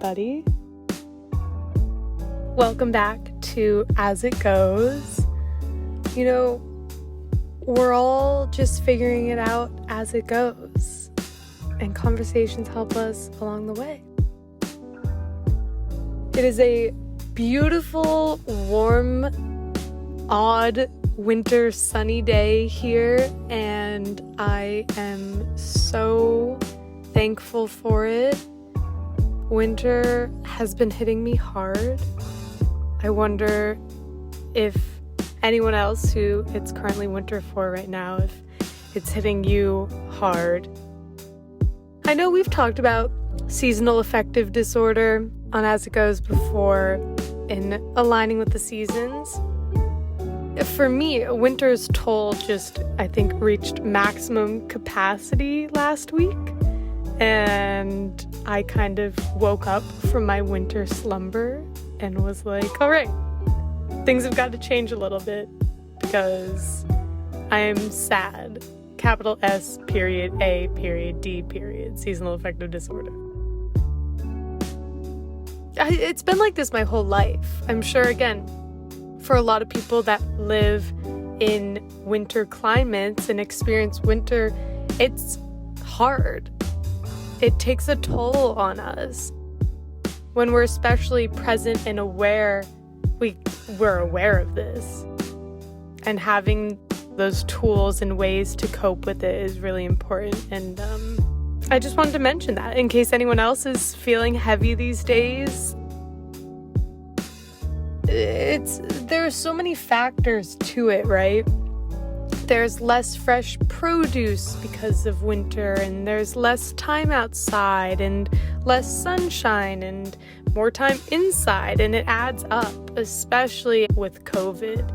everybody. Welcome back to As It Goes. You know, we're all just figuring it out as it goes, and conversations help us along the way. It is a beautiful, warm, odd winter sunny day here, and I am so thankful for it. Winter has been hitting me hard. I wonder if anyone else who it's currently winter for right now, if it's hitting you hard. I know we've talked about seasonal affective disorder on As It Goes before in aligning with the seasons. For me, winter's toll just, I think, reached maximum capacity last week. And I kind of woke up from my winter slumber and was like, all right, things have got to change a little bit because I am sad. Capital S, period, A, period, D, period, seasonal affective disorder. It's been like this my whole life. I'm sure, again, for a lot of people that live in winter climates and experience winter, it's hard. It takes a toll on us. When we're especially present and aware, we're aware of this. And having those tools and ways to cope with it is really important. And I just wanted to mention that in case anyone else is feeling heavy these days. There are so many factors to it, right? There's less fresh produce because of winter, and there's less time outside and less sunshine and more time inside, and it adds up, especially with COVID.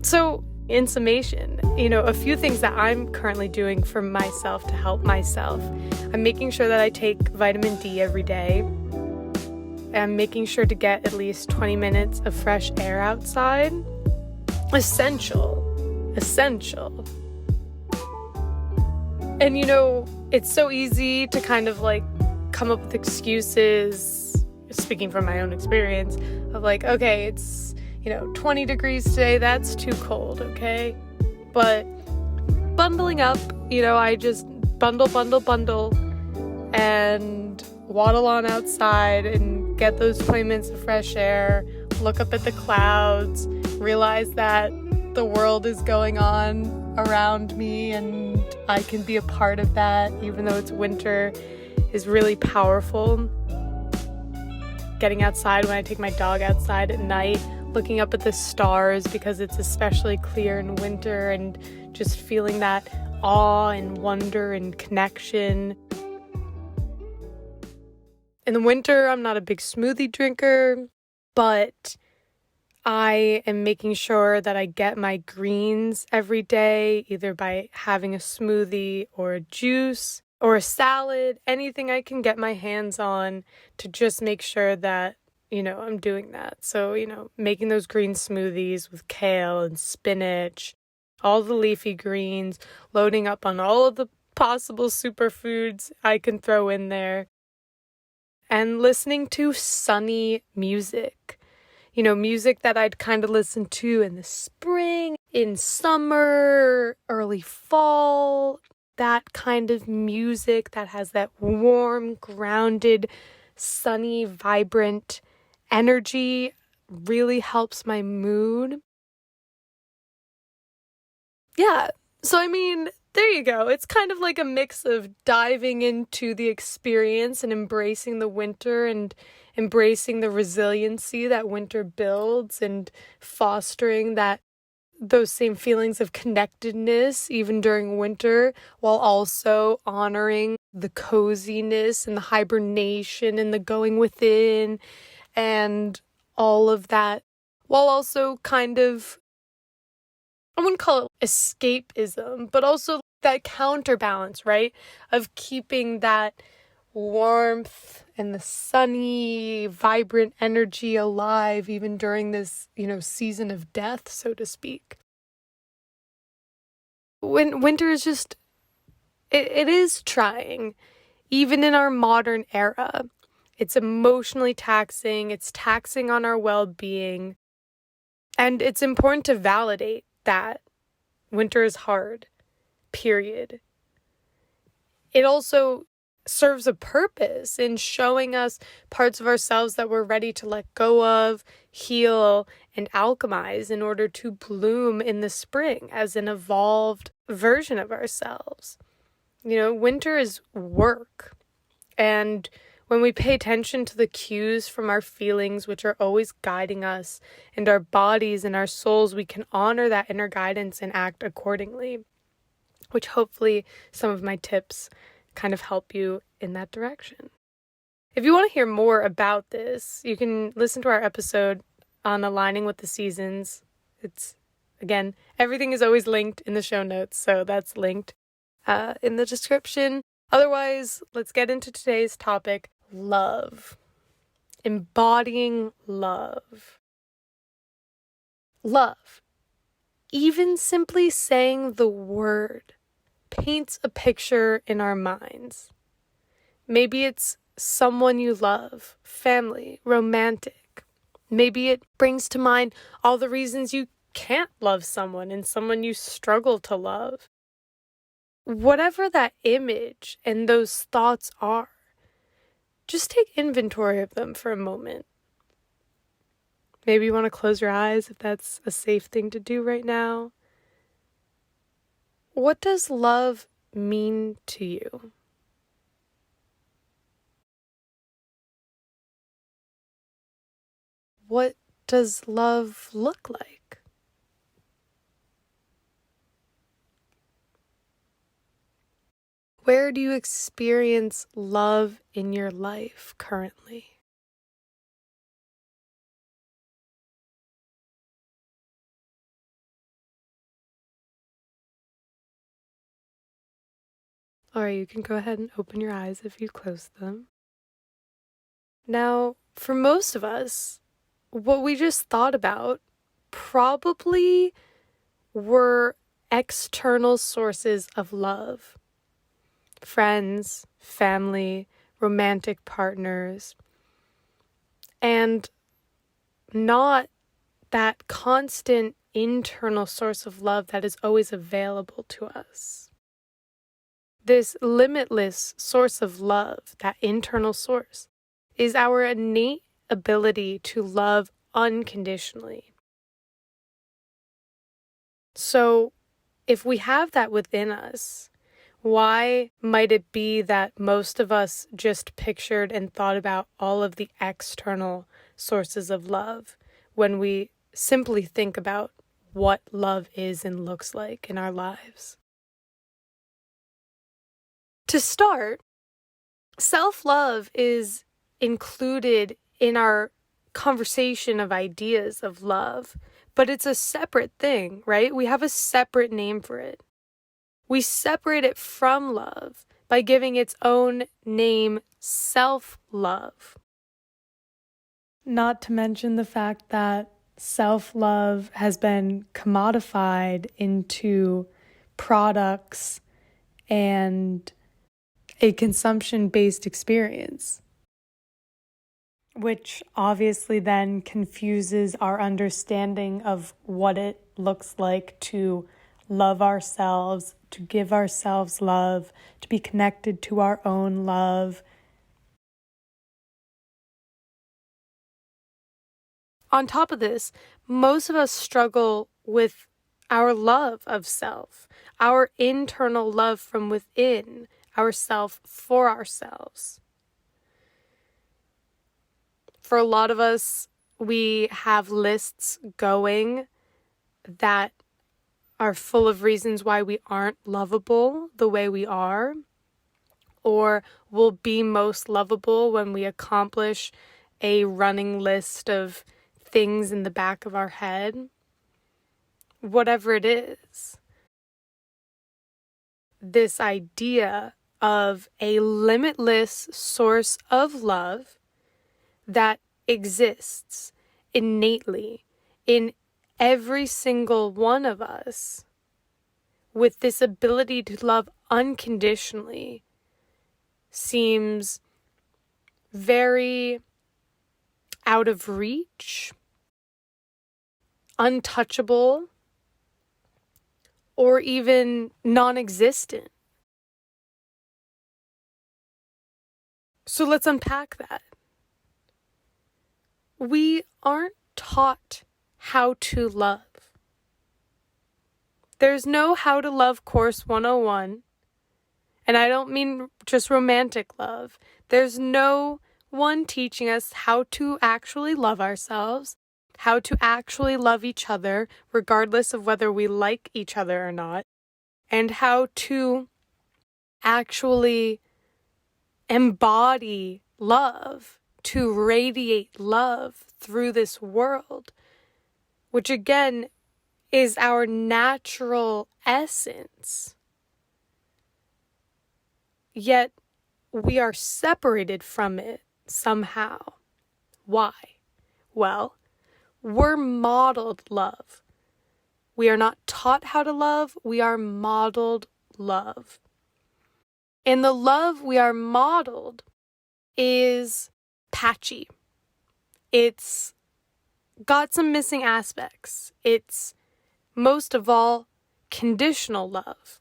So, in summation, a few things that I'm currently doing for myself to help myself. I'm making sure that I take vitamin D every day. I'm making sure to get at least 20 minutes of fresh air outside. Essential. And it's so easy to kind of like come up with excuses, speaking from my own experience, of like, okay, it's 20 degrees today, that's too cold, okay? But bundling up, I just bundle and waddle on outside and get those 20 minutes of fresh air, look up at the clouds, realize that the world is going on around me and I can be a part of that, even though it's winter, is really powerful. Getting outside when I take my dog outside at night, looking up at the stars because it's especially clear in winter, and just feeling that awe and wonder and connection. In the winter, I'm not a big smoothie drinker, but I am making sure that I get my greens every day, either by having a smoothie or a juice or a salad, anything I can get my hands on to just make sure that, I'm doing that. So, making those green smoothies with kale and spinach, all the leafy greens, loading up on all of the possible superfoods I can throw in there, and listening to sunny music. Music that I'd kind of listen to in the spring, in summer, early fall, that kind of music that has that warm, grounded, sunny, vibrant energy really helps my mood. Yeah, so there you go. It's kind of like a mix of diving into the experience and embracing the winter and embracing the resiliency that winter builds and fostering those same feelings of connectedness even during winter, while also honoring the coziness and the hibernation and the going within and all of that, while also kind of, I wouldn't call it escapism, but also that counterbalance, right? Of keeping that warmth and the sunny, vibrant energy alive even during this, season of death, so to speak. When winter is just, it is trying. even in our modern era. It's emotionally taxing, it's taxing on our well-being, and it's important to validate that winter is hard, period. It also serves a purpose in showing us parts of ourselves that we're ready to let go of, heal, and alchemize in order to bloom in the spring as an evolved version of ourselves. Winter is work. And when we pay attention to the cues from our feelings, which are always guiding us, and our bodies and our souls, we can honor that inner guidance and act accordingly, which hopefully some of my tips kind of help you in that direction. If you want to hear more about this, you can listen to our episode on aligning with the seasons. Again, everything is always linked in the show notes, so that's linked in the description. Otherwise, let's get into today's topic, love. Embodying love. Love. Even simply saying the word paints a picture in our minds. Maybe it's someone you love, family, romantic. Maybe it brings to mind all the reasons you can't love someone and someone you struggle to love. Whatever that image and those thoughts are, just take inventory of them for a moment. Maybe you want to close your eyes if that's a safe thing to do right now. What does love mean to you? What does love look like? Where do you experience love in your life currently? Or you can go ahead and open your eyes if you close them. Now, for most of us, what we just thought about probably were external sources of love. Friends, family, romantic partners, and not that constant internal source of love that is always available to us. This limitless source of love, that internal source, is our innate ability to love unconditionally. So, if we have that within us, why might it be that most of us just pictured and thought about all of the external sources of love when we simply think about what love is and looks like in our lives? To start, self-love is included in our conversation of ideas of love, but it's a separate thing, right? We have a separate name for it. We separate it from love by giving its own name, self-love. Not to mention the fact that self-love has been commodified into products and a consumption-based experience, which obviously then confuses our understanding of what it looks like to love ourselves, to give ourselves love, to be connected to our own love. On top of this, most of us struggle with our love of self, our internal love from within ourself for ourselves. For a lot of us, we have lists going that are full of reasons why we aren't lovable the way we are, or will be most lovable when we accomplish a running list of things in the back of our head. Whatever it is, this idea of a limitless source of love that exists innately in every single one of us, with this ability to love unconditionally, seems very out of reach, untouchable, or even non-existent. So let's unpack that. We aren't taught how to love. There's no How to Love Course 101, and I don't mean just romantic love. There's no one teaching us how to actually love ourselves, how to actually love each other, regardless of whether we like each other or not, and how to actually embody love, to radiate love through this world, which again is our natural essence. Yet we are separated from it somehow. Why? Well, we're modeled love. We are not taught how to love, we are modeled love. And the love we are modeled is patchy. It's got some missing aspects. It's, most of all, conditional love.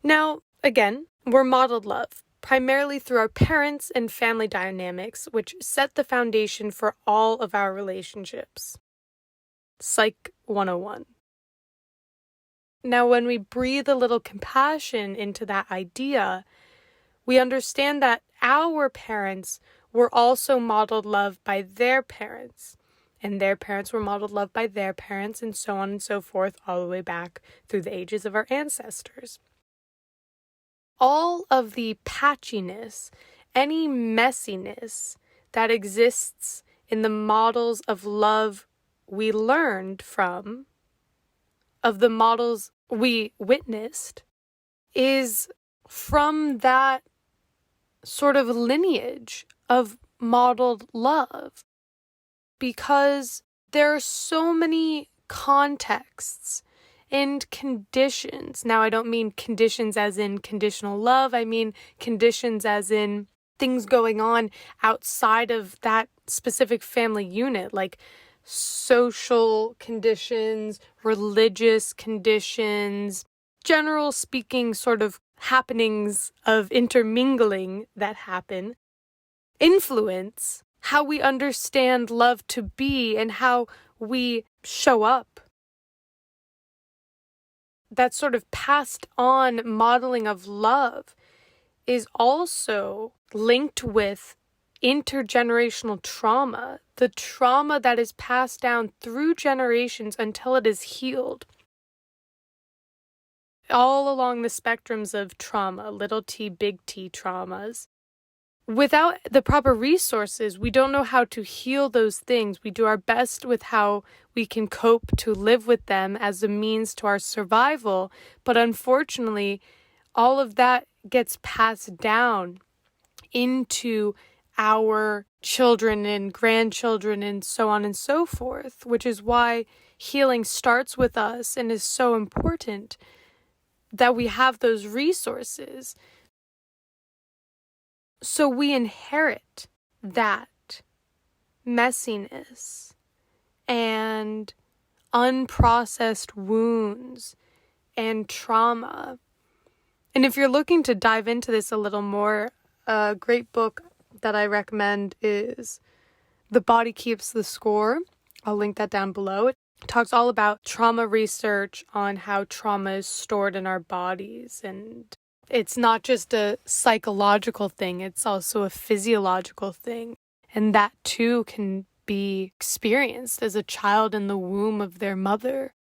Now, again, we're modeled love, primarily through our parents and family dynamics, which set the foundation for all of our relationships. Psych 101. Now, when we breathe a little compassion into that idea, we understand that our parents were also modeled love by their parents, and their parents were modeled love by their parents, and so on and so forth, all the way back through the ages of our ancestors. All of the patchiness, any messiness that exists in the models of love we learned from, of the models we witnessed, is from that sort of lineage of modeled love. Because there are so many contexts and conditions. Now, I don't mean conditions as in conditional love. I mean conditions as in things going on outside of that specific family unit, like social conditions, religious conditions, general speaking sort of happenings of intermingling that happen, influence how we understand love to be and how we show up. That sort of passed on modeling of love is also linked with intergenerational trauma, the trauma that is passed down through generations until it is healed. All along the spectrums of trauma, little t, big T traumas. Without the proper resources, we don't know how to heal those things. We do our best with how we can cope to live with them as a means to our survival. But unfortunately, all of that gets passed down into our children and grandchildren and so on and so forth, which is why healing starts with us and is so important that we have those resources. So we inherit that messiness and unprocessed wounds and trauma. And if you're looking to dive into this a little more, a great book that I recommend is The Body Keeps the Score. I'll link that down below. It talks all about trauma research on how trauma is stored in our bodies, and it's not just a psychological thing, it's also a physiological thing. And that too can be experienced as a child in the womb of their mother.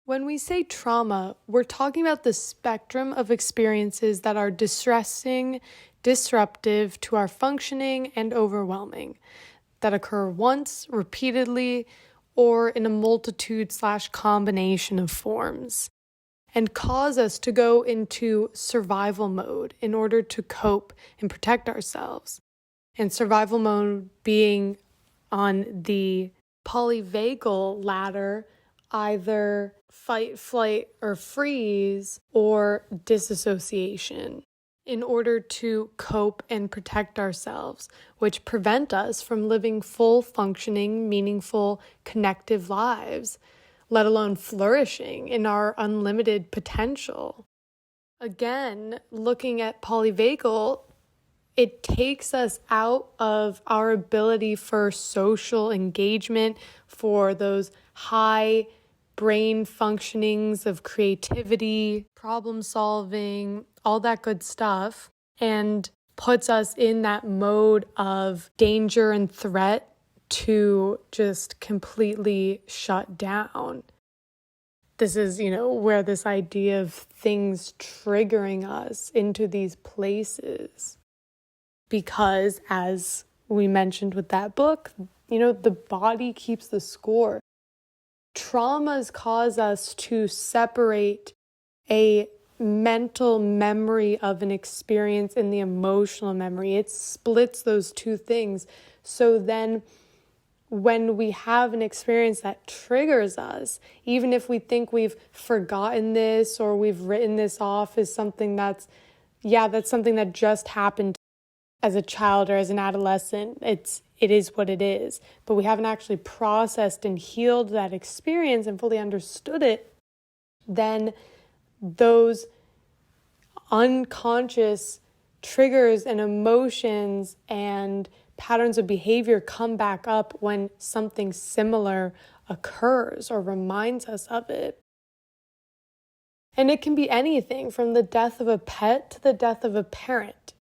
When we say trauma, we're talking about the spectrum of experiences that are distressing, disruptive to our functioning, and overwhelming, that occur once, repeatedly, or in a multitude/combination of forms, and cause us to go into survival mode in order to cope and protect ourselves. And survival mode being on the polyvagal ladder, either fight, flight, or freeze, or disassociation in order to cope and protect ourselves, which prevent us from living full functioning, meaningful, connective lives, let alone flourishing in our unlimited potential. Again, looking at polyvagal, it takes us out of our ability for social engagement, for those high brain functionings of creativity, problem solving, all that good stuff, and puts us in that mode of danger and threat to just completely shut down. This is, where this idea of things triggering us into these places. Because as we mentioned with that book, the body keeps the score. Traumas cause us to separate a mental memory of an experience and the emotional memory. It splits those two things. So then when we have an experience that triggers us, even if we think we've forgotten this or we've written this off as something that's something that just happened as a child or as an adolescent, it is what it is. But we haven't actually processed and healed that experience and fully understood it, then those unconscious triggers and emotions and patterns of behavior come back up when something similar occurs or reminds us of it. And it can be anything from the death of a pet to the death of a parent.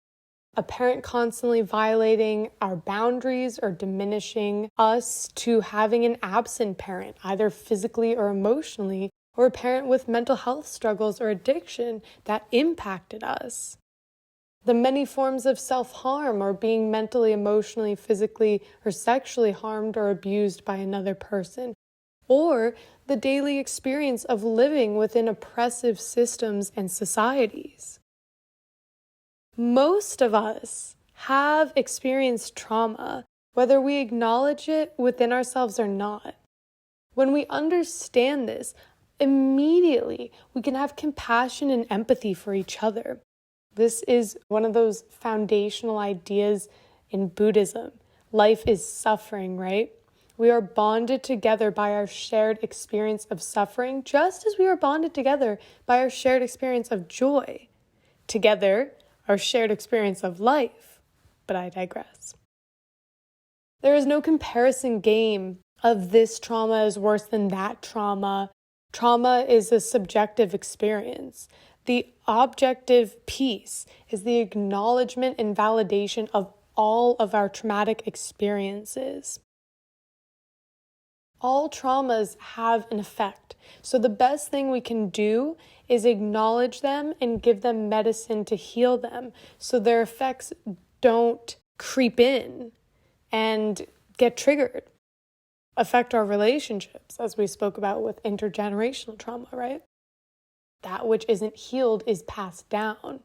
A parent constantly violating our boundaries or diminishing us, to having an absent parent, either physically or emotionally, or a parent with mental health struggles or addiction that impacted us. The many forms of self-harm, or being mentally, emotionally, physically, or sexually harmed or abused by another person. Or the daily experience of living within oppressive systems and societies. Most of us have experienced trauma, whether we acknowledge it within ourselves or not. When we understand this, immediately we can have compassion and empathy for each other. This is one of those foundational ideas in Buddhism. Life is suffering, right? We are bonded together by our shared experience of suffering, just as we are bonded together by our shared experience of joy. Together, our shared experience of life. But I digress. There is no comparison game of this trauma is worse than that trauma. Trauma is a subjective experience. The objective piece is the acknowledgement and validation of all of our traumatic experiences. All traumas have an effect. So the best thing we can do is acknowledge them and give them medicine to heal them, so their effects don't creep in and get triggered, affect our relationships, as we spoke about with intergenerational trauma, right? That which isn't healed is passed down.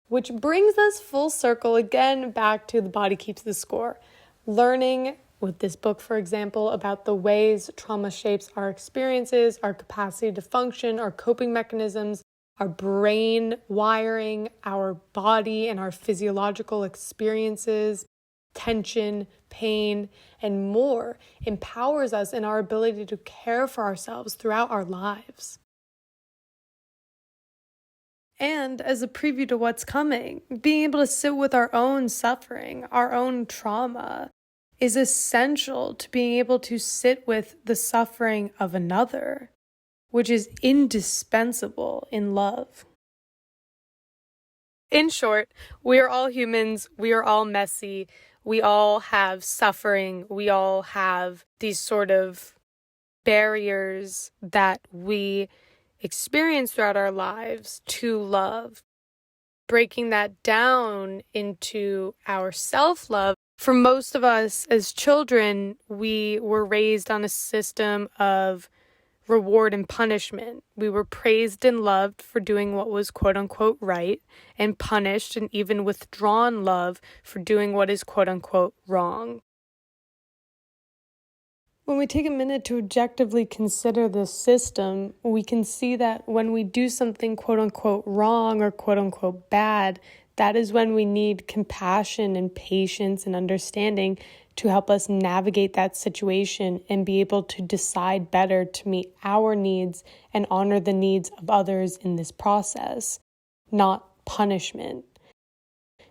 Which brings us full circle again back to the body keeps the score. Learning with this book, for example, about the ways trauma shapes our experiences, our capacity to function, our coping mechanisms, our brain wiring, our body and our physiological experiences, tension, pain, and more, empowers us in our ability to care for ourselves throughout our lives. And as a preview to what's coming, being able to sit with our own suffering, our own trauma, is essential to being able to sit with the suffering of another, which is indispensable in love. In short, we are all humans, we are all messy, we all have suffering, we all have these sort of barriers that we experience throughout our lives to love. Breaking that down into our self-love. For most of us as children, we were raised on a system of reward and punishment. We were praised and loved for doing what was quote unquote right, and punished and even withdrawn love for doing what is quote unquote wrong. When we take a minute to objectively consider this system, we can see that when we do something quote unquote wrong or quote unquote bad, that is when we need compassion and patience and understanding to help us navigate that situation and be able to decide better to meet our needs and honor the needs of others in this process, not punishment.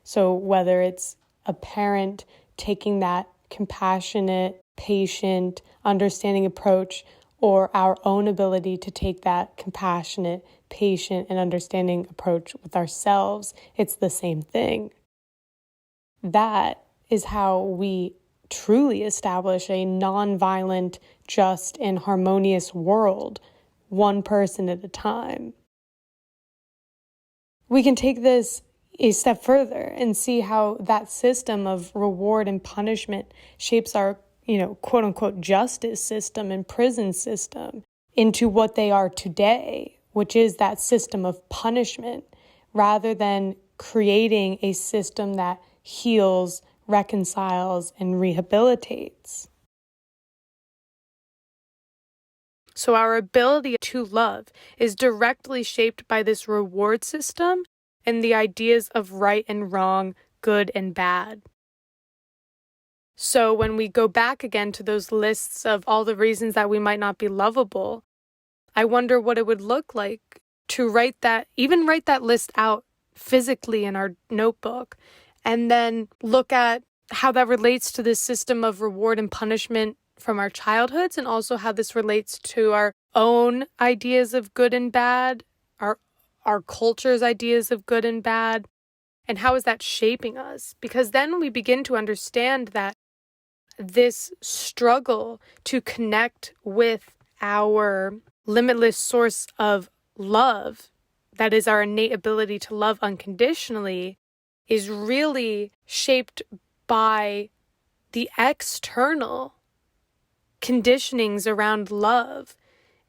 So whether it's a parent taking that compassionate, patient, understanding approach, or our own ability to take that compassionate, patient, and understanding approach with ourselves, it's the same thing. That is how we truly establish a non-violent, just, and harmonious world, one person at a time. We can take this a step further and see how that system of reward and punishment shapes our, quote unquote, justice system and prison system into what they are today, which is that system of punishment, rather than creating a system that heals, reconciles, and rehabilitates. So our ability to love is directly shaped by this reward system and the ideas of right and wrong, good and bad. So when we go back again to those lists of all the reasons that we might not be lovable, I wonder what it would look like to write that list out physically in our notebook, and then look at how that relates to this system of reward and punishment from our childhoods, and also how this relates to our own ideas of good and bad, our culture's ideas of good and bad, and how is that shaping us? Because then we begin to understand that this struggle to connect with our limitless source of love, that is our innate ability to love unconditionally, is really shaped by the external conditionings around love,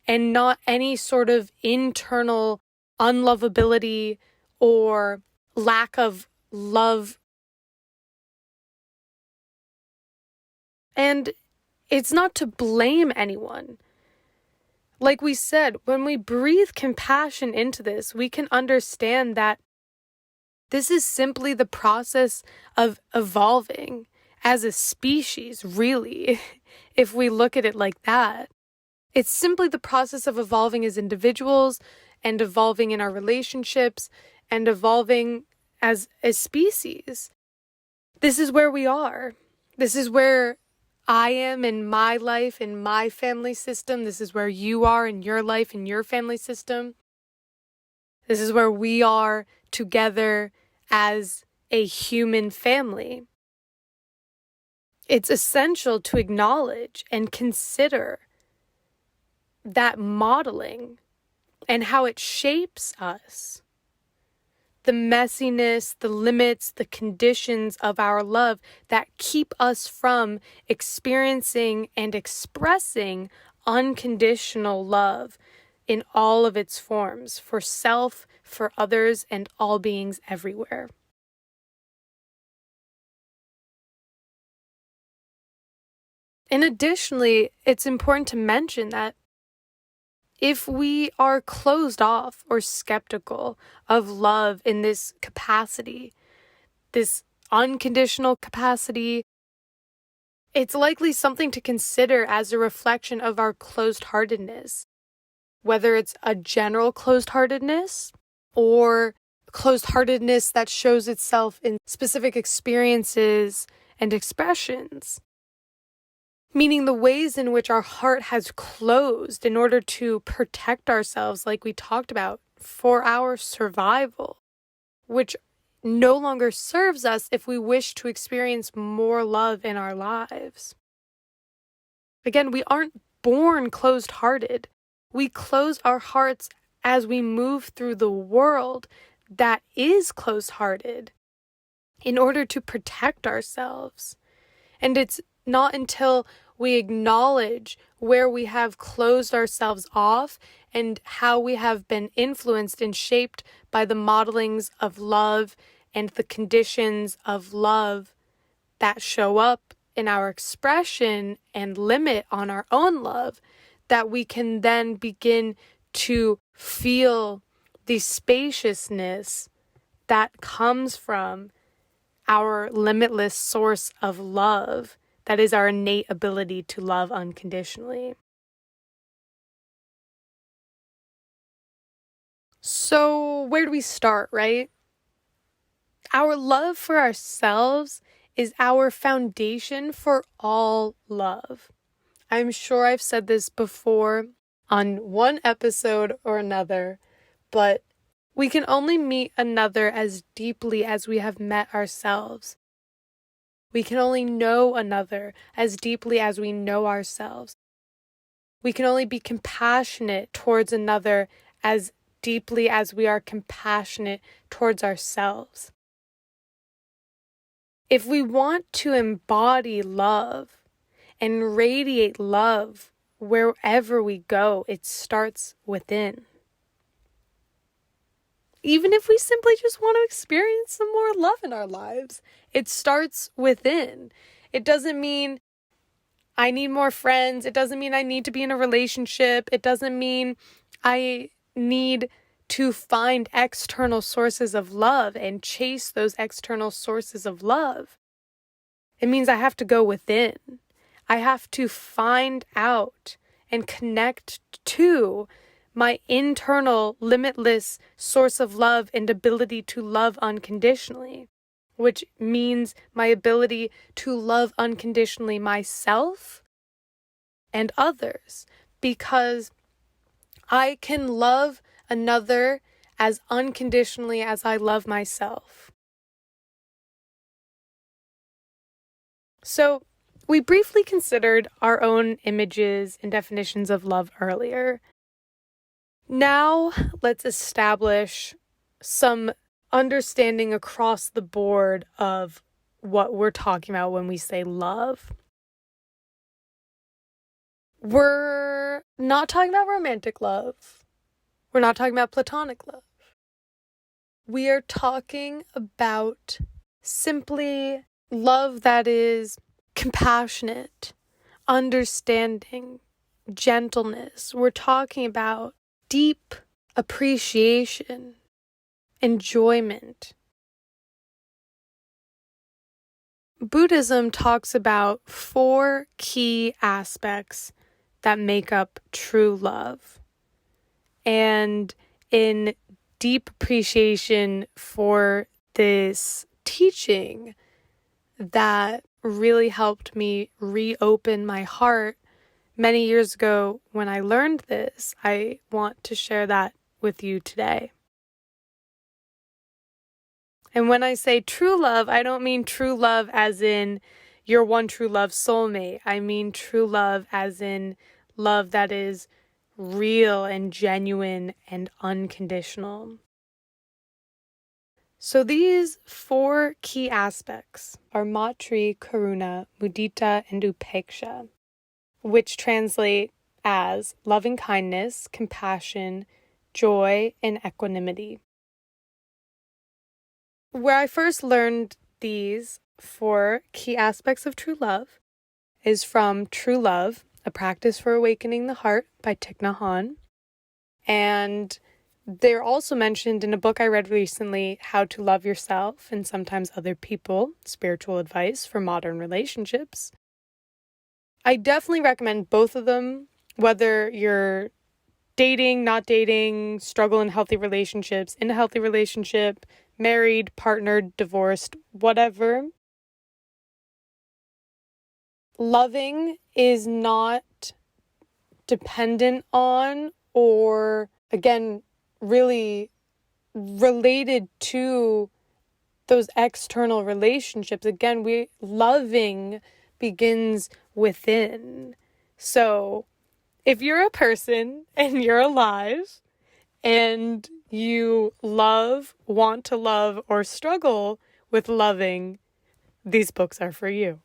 and not any sort of internal unlovability or lack of love. And it's not to blame anyone. Like we said, when we breathe compassion into this, we can understand that this is simply the process of evolving as a species, really, if we look at it like that. It's simply the process of evolving as individuals and evolving in our relationships and evolving as a species. This is where we are. This is where I am in my life, in my family system. This is where you are in your life, in your family system. This is where we are together as a human family. It's essential to acknowledge and consider that modeling and how it shapes us. The messiness, the limits, the conditions of our love that keep us from experiencing and expressing unconditional love in all of its forms, for self, for others, and all beings everywhere. And additionally, it's important to mention that if we are closed off or skeptical of love in this capacity, this unconditional capacity, it's likely something to consider as a reflection of our closed-heartedness, whether it's a general closed-heartedness or closed-heartedness that shows itself in specific experiences and expressions. Meaning the ways in which our heart has closed in order to protect ourselves, like we talked about, for our survival, which no longer serves us if we wish to experience more love in our lives. Again, we aren't born closed-hearted. We close our hearts as we move through the world that is closed-hearted in order to protect ourselves. And it's not until we acknowledge where we have closed ourselves off and how we have been influenced and shaped by the modelings of love and the conditions of love that show up in our expression and limit on our own love that we can then begin to feel the spaciousness that comes from our limitless source of love, that is our innate ability to love unconditionally. So where do we start, right? Our love for ourselves is our foundation for all love. I'm sure I've said this before on one episode or another, but we can only meet another as deeply as we have met ourselves. We can only know another as deeply as we know ourselves. We can only be compassionate towards another as deeply as we are compassionate towards ourselves. If we want to embody love and radiate love wherever we go, it starts within. Even if we simply just want to experience some more love in our lives, it starts within. It doesn't mean I need more friends. It doesn't mean I need to be in a relationship. It doesn't mean I need to find external sources of love and chase those external sources of love. It means I have to go within. I have to find out and connect to my internal limitless source of love and ability to love unconditionally, which means my ability to love unconditionally myself and others, because I can love another as unconditionally as I love myself. So, we briefly considered our own images and definitions of love earlier. Now, let's establish some understanding across the board of what we're talking about when we say love. We're not talking about romantic love. We're not talking about platonic love. We are talking about simply love that is compassionate, understanding, gentleness. We're talking about deep appreciation, enjoyment. Buddhism talks about 4 key aspects that make up true love. And in deep appreciation for this teaching that really helped me reopen my heart many years ago when I learned this, I want to share that with you today. And when I say true love, I don't mean true love as in your one true love soulmate. I mean true love as in love that is real and genuine and unconditional. So these 4 key aspects are Maitri, Karuna, Mudita, and Upeksha, which translate as loving kindness, compassion, joy, and equanimity. Where I first learned these 4 key aspects of true love is from True Love, A Practice for Awakening the Heart by Thich Nhat Hanh. And they're also mentioned in a book I read recently, How to Love Yourself and Sometimes Other People, Spiritual Advice for Modern Relationships. I definitely recommend both of them, whether you're dating, not dating, struggle in healthy relationships, in a healthy relationship, married, partnered, divorced, whatever. Loving is not dependent on or, again, really related to those external relationships. Again, loving begins within. So if you're a person and you're alive and you love, want to love, or struggle with loving, these books are for you.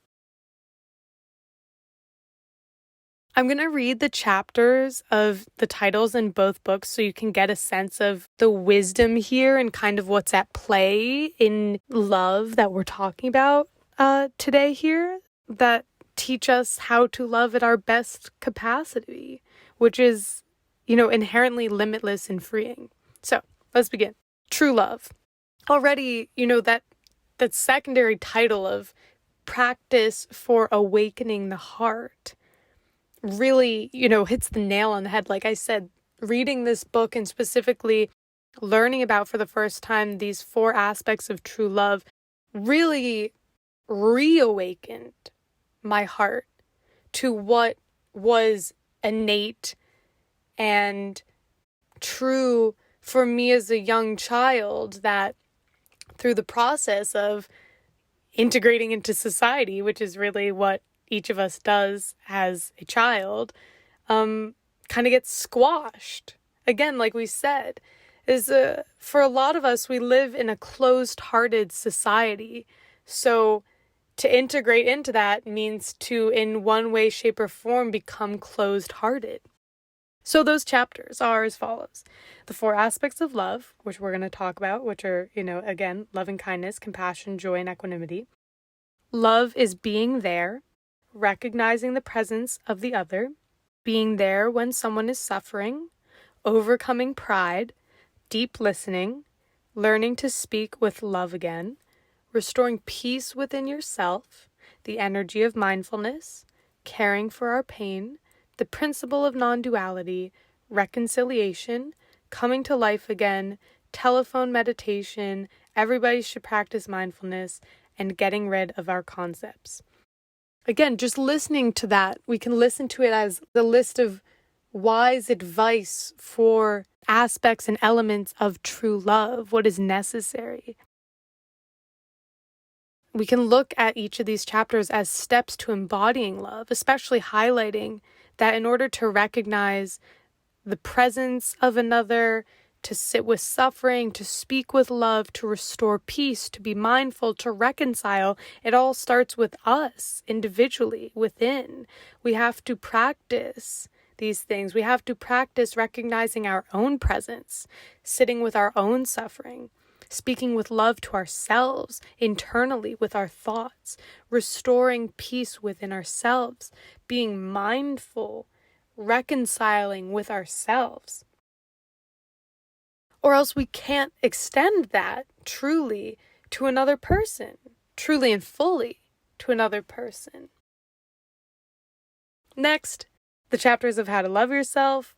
I'm going to read the chapters of the titles in both books so you can get a sense of the wisdom here and kind of what's at play in love that we're talking about today here. that teach us how to love at our best capacity, which is, inherently limitless and freeing. So let's begin. True love. Already, that secondary title of practice for awakening the heart really, hits the nail on the head. Like I said, reading this book and specifically learning about for the first time these 4 aspects of true love really reawakened my heart to what was innate and true for me as a young child, that through the process of integrating into society, which is really what each of us does as a child, kind of gets squashed. Again, like we said, for a lot of us, we live in a closed-hearted society. So to integrate into that means to, in one way, shape, or form, become closed-hearted. So those chapters are as follows. The 4 aspects of love, which we're going to talk about, which are, again, loving kindness, compassion, joy, and equanimity. Love is being there, recognizing the presence of the other, being there when someone is suffering, overcoming pride, deep listening, learning to speak with love again, restoring peace within yourself, the energy of mindfulness, caring for our pain, the principle of non-duality, reconciliation, coming to life again, telephone meditation, everybody should practice mindfulness, and getting rid of our concepts. Again, just listening to that, we can listen to it as the list of wise advice for aspects and elements of true love, what is necessary. We can look at each of these chapters as steps to embodying love, especially highlighting that in order to recognize the presence of another, to sit with suffering, to speak with love, to restore peace, to be mindful, to reconcile, it all starts with us individually within. We have to practice these things. We have to practice recognizing our own presence, sitting with our own suffering, speaking with love to ourselves internally with our thoughts, restoring peace within ourselves, being mindful, reconciling with ourselves. Or else we can't extend that truly to another person, truly and fully to another person. Next, the chapters of how to love yourself,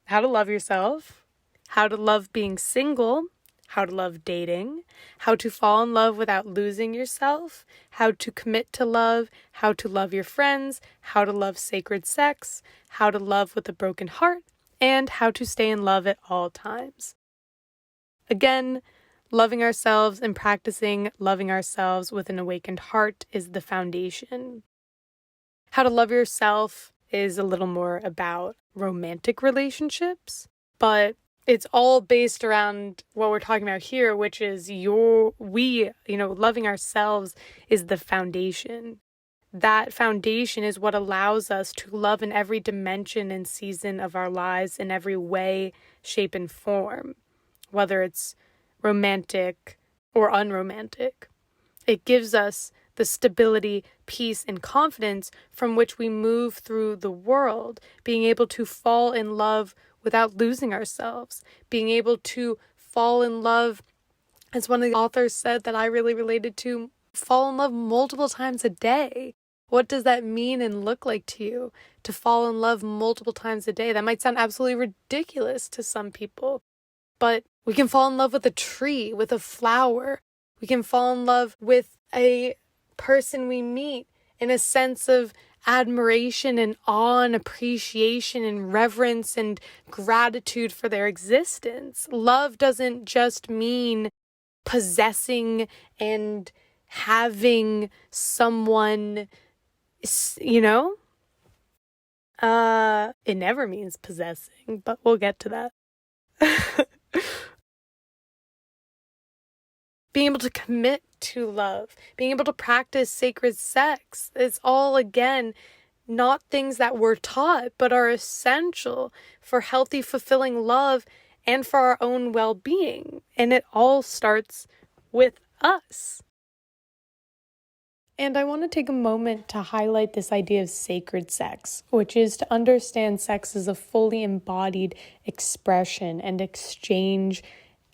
how to love being single, how to love dating, how to fall in love without losing yourself, how to commit to love, how to love your friends, how to love sacred sex, how to love with a broken heart, and how to stay in love at all times. Again, loving ourselves and practicing loving ourselves with an awakened heart is the foundation. How to love yourself is a little more about romantic relationships, but it's all based around what we're talking about here, which is loving ourselves is the foundation. That foundation is what allows us to love in every dimension and season of our lives, in every way, shape, and form, whether it's romantic or unromantic. It gives us the stability, peace, and confidence from which we move through the world, being able to fall in love without losing ourselves, being able to fall in love, as one of the authors said that I really related to, fall in love multiple times a day. What does that mean and look like to you, to fall in love multiple times a day? That might sound absolutely ridiculous to some people, but we can fall in love with a tree, with a flower. We can fall in love with a person we meet in a sense of admiration and awe and appreciation and reverence and gratitude for their existence. Love doesn't just mean possessing and having someone, it never means possessing, but we'll get to that. Being able to commit to love, being able to practice sacred sex, it's all, again, not things that we're taught, but are essential for healthy, fulfilling love and for our own well-being. And it all starts with us. And I want to take a moment to highlight this idea of sacred sex, which is to understand sex as a fully embodied expression and exchange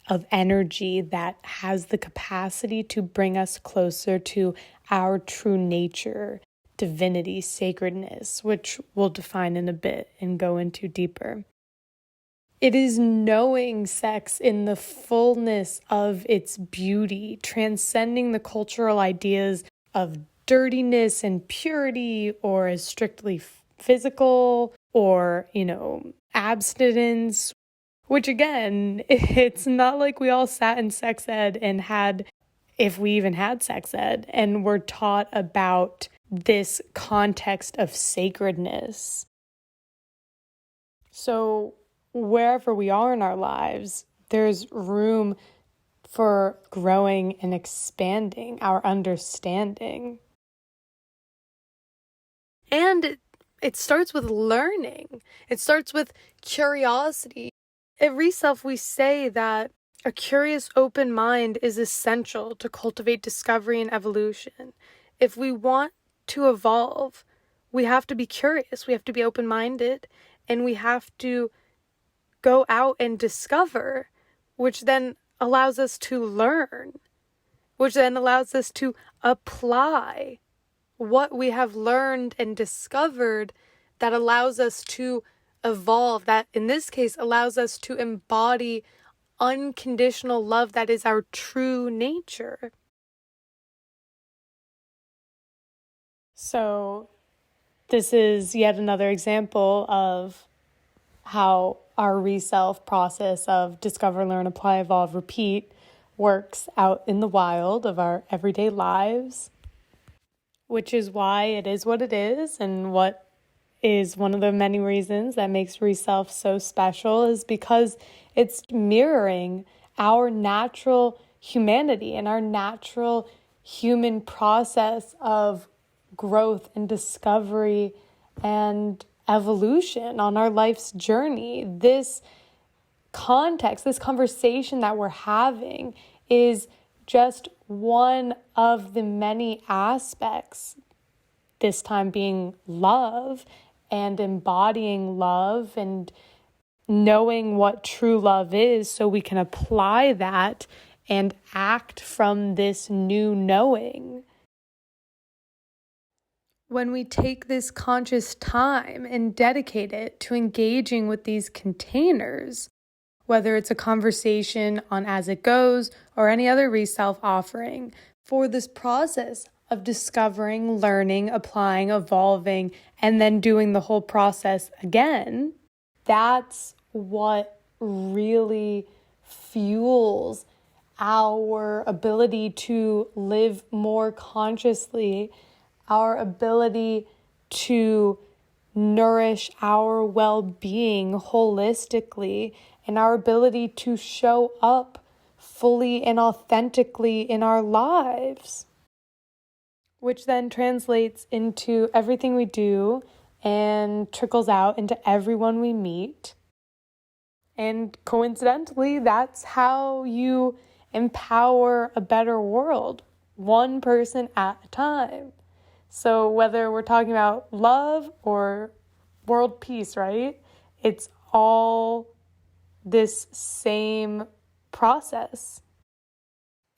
of energy that has the capacity to bring us closer to our true nature, divinity, sacredness, which we'll define in a bit and go into deeper. It is knowing sex in the fullness of its beauty, transcending the cultural ideas of dirtiness and purity, or as strictly physical, or, abstinence, which again, it's not like we all sat in sex ed and had, if we even had sex ed, and were taught about this context of sacredness. So wherever we are in our lives, there's room for growing and expanding our understanding. And it starts with learning. It starts with curiosity. At Reself, we say that a curious, open mind is essential to cultivate discovery and evolution. If we want to evolve, we have to be curious, we have to be open-minded, and we have to go out and discover, which then allows us to learn, which then allows us to apply what we have learned and discovered, that allows us to evolve, that in this case allows us to embody unconditional love that is our true nature. So this is yet another example of how our Reself process of discover, learn, apply, evolve, repeat works out in the wild of our everyday lives, which is why it is what it is, and what is one of the many reasons that makes Reself so special is because it's mirroring our natural humanity and our natural human process of growth and discovery and evolution on our life's journey. This context, this conversation that we're having is just one of the many aspects, this time being love and embodying love and knowing what true love is, so we can apply that and act from this new knowing. When we take this conscious time and dedicate it to engaging with these containers, whether it's a conversation on As It Goes or any other Reself offering, for this process of discovering, learning, applying, evolving, and then doing the whole process again, that's what really fuels our ability to live more consciously, our ability to nourish our well-being holistically, and our ability to show up fully and authentically in our lives, which then translates into everything we do and trickles out into everyone we meet. And coincidentally, that's how you empower a better world, one person at a time. So whether we're talking about love or world peace, right? It's all this same process.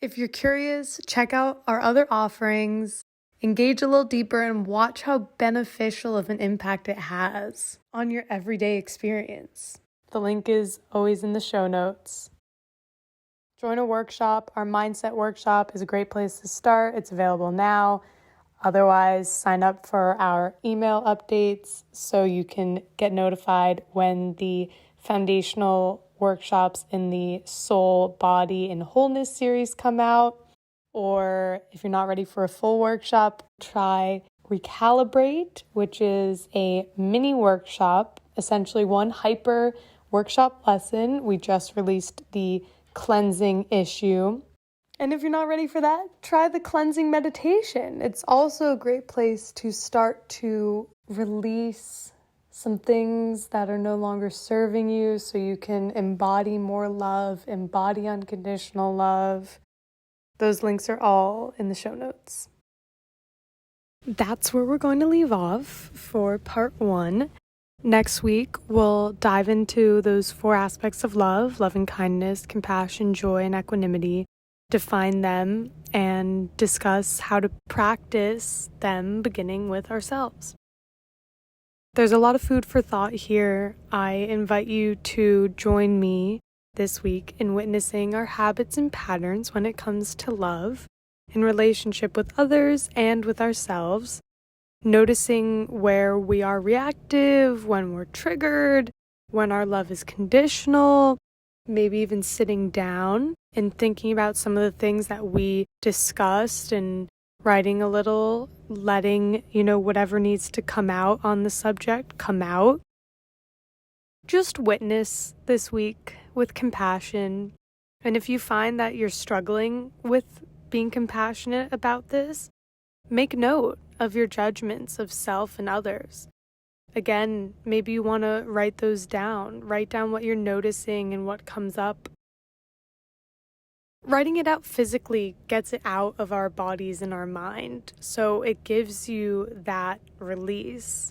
If you're curious, check out our other offerings, engage a little deeper, and watch how beneficial of an impact it has on your everyday experience. The link is always in the show notes. Join a workshop. Our mindset workshop is a great place to start. It's available now. Otherwise, sign up for our email updates so you can get notified when the foundational workshops in the Soul, Body, and Wholeness series come out. Or if you're not ready for a full workshop, try Recalibrate, which is a mini workshop, essentially one hyper workshop lesson. We just released the cleansing issue. And if you're not ready for that, try the cleansing meditation. It's also a great place to start to release some things that are no longer serving you, so you can embody more love, embody unconditional love. Those links are all in the show notes. that's where we're going to leave off for part 1. Next week, we'll dive into those 4 aspects of love: loving kindness, compassion, joy, and equanimity, define them, and discuss how to practice them, beginning with ourselves. There's a lot of food for thought here. I invite you to join me this week in witnessing our habits and patterns when it comes to love, in relationship with others and with ourselves, noticing where we are reactive, when we're triggered, when our love is conditional, maybe even sitting down and thinking about some of the things that we discussed and writing a little, letting, whatever needs to come out on the subject come out. Just witness this week with compassion. And if you find that you're struggling with being compassionate about this, make note of your judgments of self and others. Again, maybe you want to write those down. Write down what you're noticing and what comes up. Writing it out physically gets it out of our bodies and our mind, so it gives you that release.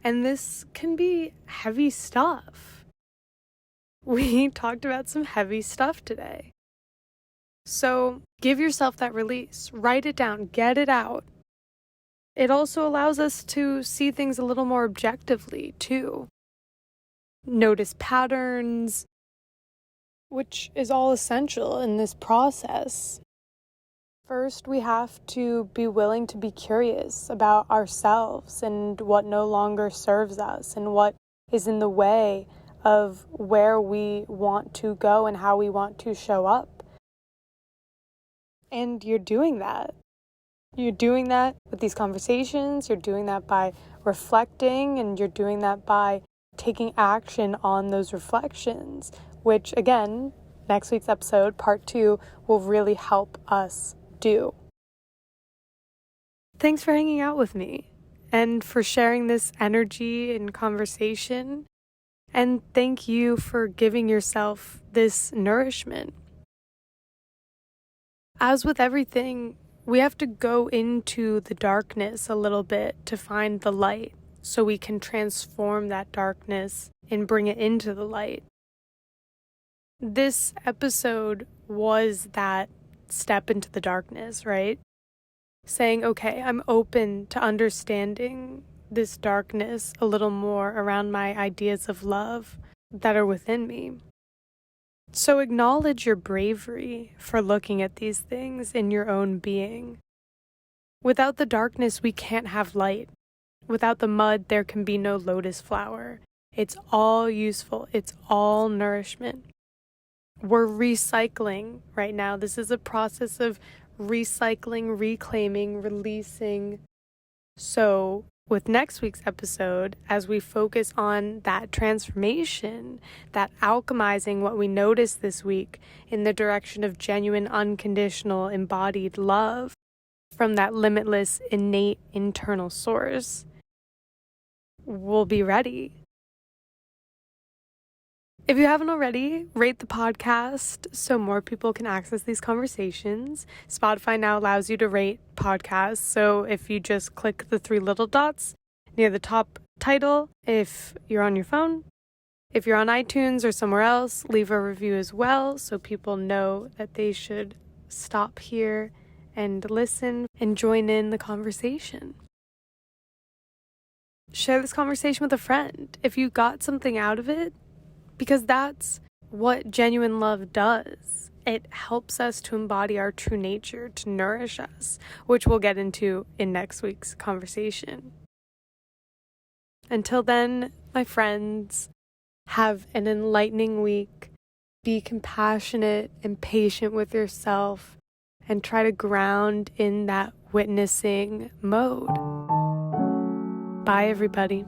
And this can be heavy stuff. We talked about some heavy stuff today. So give yourself that release. Write it down. Get it out. It also allows us to see things a little more objectively, too. Notice patterns, which is all essential in this process. First, we have to be willing to be curious about ourselves and what no longer serves us and what is in the way of where we want to go and how we want to show up. And you're doing that. You're doing that with these conversations. You're doing that by reflecting, and you're doing that by taking action on those reflections, which, again, next week's episode, part 2, will really help us do. Thanks for hanging out with me and for sharing this energy and conversation. And thank you for giving yourself this nourishment. As with everything, we have to go into the darkness a little bit to find the light, so we can transform that darkness and bring it into the light. This episode was that step into the darkness, right? Saying, okay, I'm open to understanding this darkness a little more around my ideas of love that are within me. So acknowledge your bravery for looking at these things in your own being. Without the darkness, we can't have light. Without the mud, there can be no lotus flower. It's all useful. It's all nourishment. We're recycling right now. This is a process of recycling, reclaiming, releasing. So with next week's episode, as we focus on that transformation, that alchemizing what we noticed this week in the direction of genuine, unconditional, embodied love from that limitless, innate, internal source, we'll be ready. If you haven't already, rate the podcast so more people can access these conversations. Spotify now allows you to rate podcasts, so if you just click the 3 little dots near the top title, if you're on your phone, if you're on iTunes or somewhere else, leave a review as well so people know that they should stop here and listen and join in the conversation. Share this conversation with a friend if you got something out of it, because that's what genuine love does. It helps us to embody our true nature, to nourish us, which we'll get into in next week's conversation. Until then, my friends, have an enlightening week. Be compassionate and patient with yourself, and try to ground in that witnessing mode. Bye, everybody.